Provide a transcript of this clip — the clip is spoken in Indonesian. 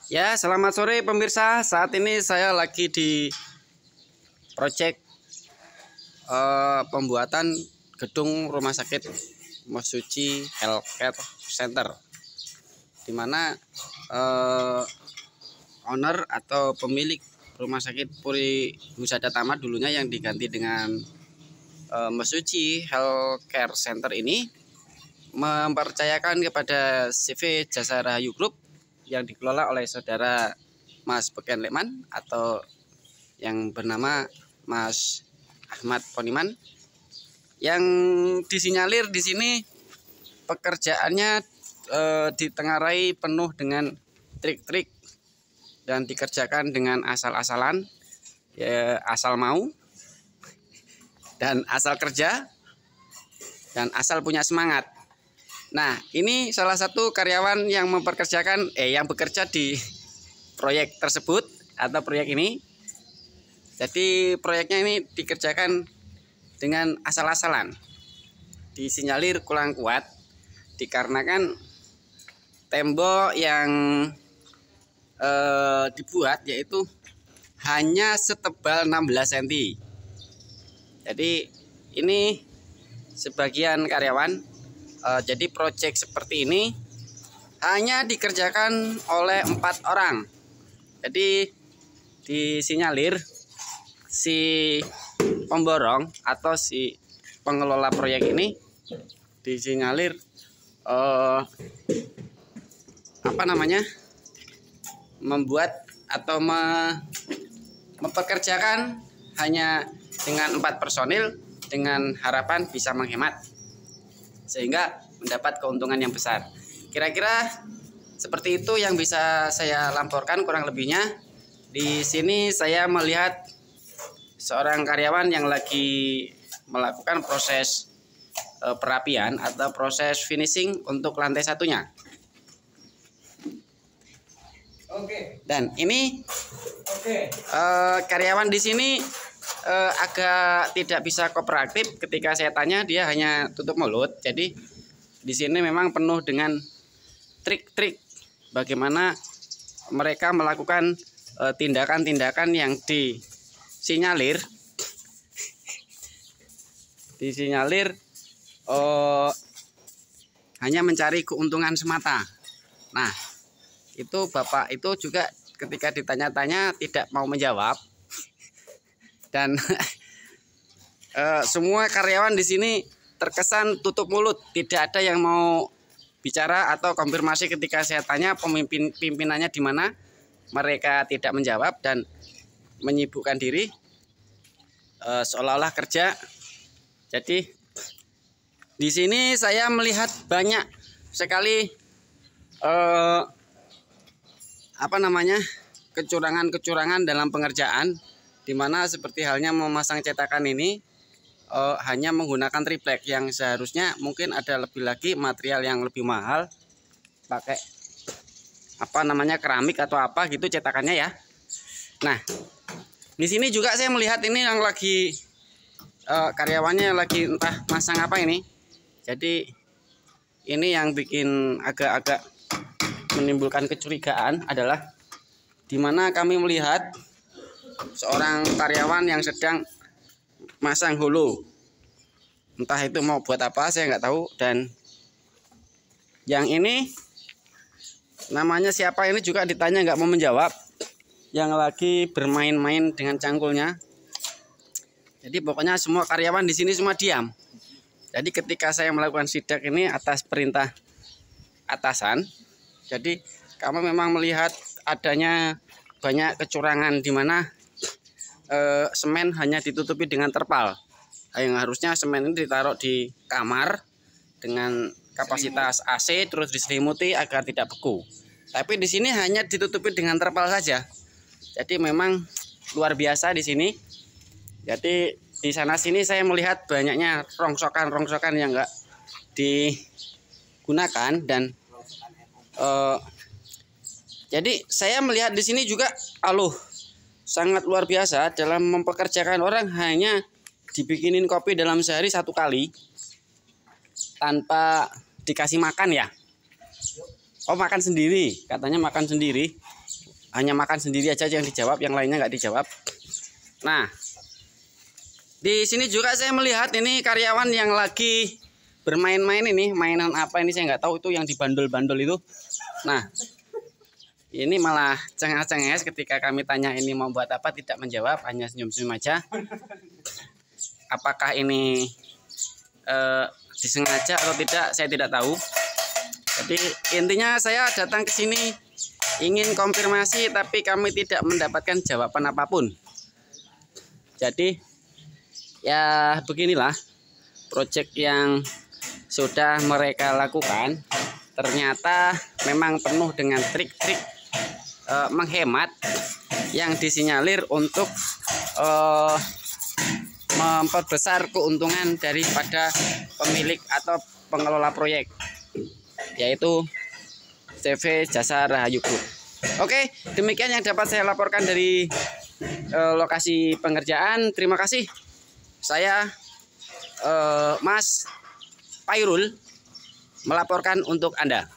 Ya, selamat sore pemirsa. Saat ini saya lagi di proyek pembuatan gedung rumah sakit Mesuji Healthcare Center, di mana owner atau pemilik rumah sakit Puri Husada Tama dulunya yang diganti dengan Mesuji Healthcare Center ini mempercayakan kepada CV Jasa Rahayu Group yang dikelola oleh saudara Mas Beken Lekman atau yang bernama Mas Ahmad Poniman, yang disinyalir di sini pekerjaannya ditengarai penuh dengan trik-trik dan dikerjakan dengan asal-asalan, ya, asal mau dan asal kerja dan asal punya semangat. Nah, ini salah satu karyawan yang yang bekerja di proyek tersebut atau proyek ini. Jadi proyeknya ini dikerjakan dengan asal-asalan, disinyalir kurang kuat dikarenakan tembok yang dibuat yaitu hanya setebal 16 cm. Jadi ini sebagian karyawan. Jadi proyek seperti ini hanya dikerjakan oleh 4 orang. Jadi disinyalir si pemborong atau si pengelola proyek ini disinyalir membuat atau mempekerjakan hanya dengan 4 personil dengan harapan bisa menghemat sehingga mendapat keuntungan yang besar. Kira-kira seperti itu yang bisa saya laporkan kurang lebihnya. Di sini saya melihat seorang karyawan yang lagi melakukan proses perapian atau proses finishing untuk lantai satunya. Dan ini karyawan di sini agak tidak bisa kooperatif. Ketika saya tanya, dia hanya tutup mulut. Jadi di sini memang penuh dengan trik-trik bagaimana mereka melakukan tindakan-tindakan yang disinyalir hanya mencari keuntungan semata. Nah, itu bapak itu juga ketika ditanya-tanya tidak mau menjawab. Dan semua karyawan di sini terkesan tutup mulut, tidak ada yang mau bicara atau konfirmasi ketika saya tanya pimpinannya di mana. Mereka tidak menjawab dan menyibukkan diri seolah-olah kerja. Jadi di sini saya melihat banyak sekali kecurangan-kecurangan dalam pengerjaan, di mana seperti halnya memasang cetakan ini hanya menggunakan triplek yang seharusnya mungkin ada lebih lagi material yang lebih mahal, pakai keramik atau apa gitu cetakannya ya. Nah, di sini juga saya melihat ini yang lagi karyawannya lagi entah masang apa ini. Jadi ini yang bikin agak-agak menimbulkan kecurigaan adalah di mana kami melihat seorang karyawan yang sedang masang hulu. Entah itu mau buat apa, saya nggak tahu. Dan yang ini namanya siapa ini juga ditanya nggak mau menjawab, yang lagi bermain-main dengan cangkulnya. Jadi pokoknya semua karyawan di sini semua diam. Jadi ketika saya melakukan sidak ini atas perintah atasan, jadi kami memang melihat adanya banyak kecurangan di mana semen hanya ditutupi dengan terpal, yang harusnya semen ini ditaruh di kamar dengan kapasitas AC terus diselimuti agar tidak beku. Tapi di sini hanya ditutupi dengan terpal saja. Jadi memang luar biasa di sini. Jadi di sana sini saya melihat banyaknya rongsokan yang enggak digunakan dan jadi saya melihat di sini juga sangat luar biasa dalam mempekerjakan orang. Hanya dibikinin kopi dalam sehari 1 kali tanpa dikasih makan ya. Oh, makan sendiri, katanya makan sendiri. Hanya makan sendiri aja yang dijawab, yang lainnya nggak dijawab. Nah, di sini juga saya melihat ini karyawan yang lagi bermain-main ini. Mainan apa ini saya nggak tahu, itu yang dibandol-bandol itu. Nah, ini malah cengas-cenges ketika kami tanya ini mau buat apa, tidak menjawab, hanya senyum-senyum aja. Apakah ini disengaja atau tidak, saya tidak tahu. Jadi intinya saya datang ke sini ingin konfirmasi, tapi kami tidak mendapatkan jawaban apapun. Jadi ya beginilah proyek yang sudah mereka lakukan. Ternyata memang penuh dengan trik-trik menghemat yang disinyalir untuk memperbesar keuntungan daripada pemilik atau pengelola proyek, yaitu CV Jasa Rahayu Group. Oke, demikian yang dapat saya laporkan dari lokasi pengerjaan. Terima kasih. Saya Mas Pairul melaporkan untuk Anda.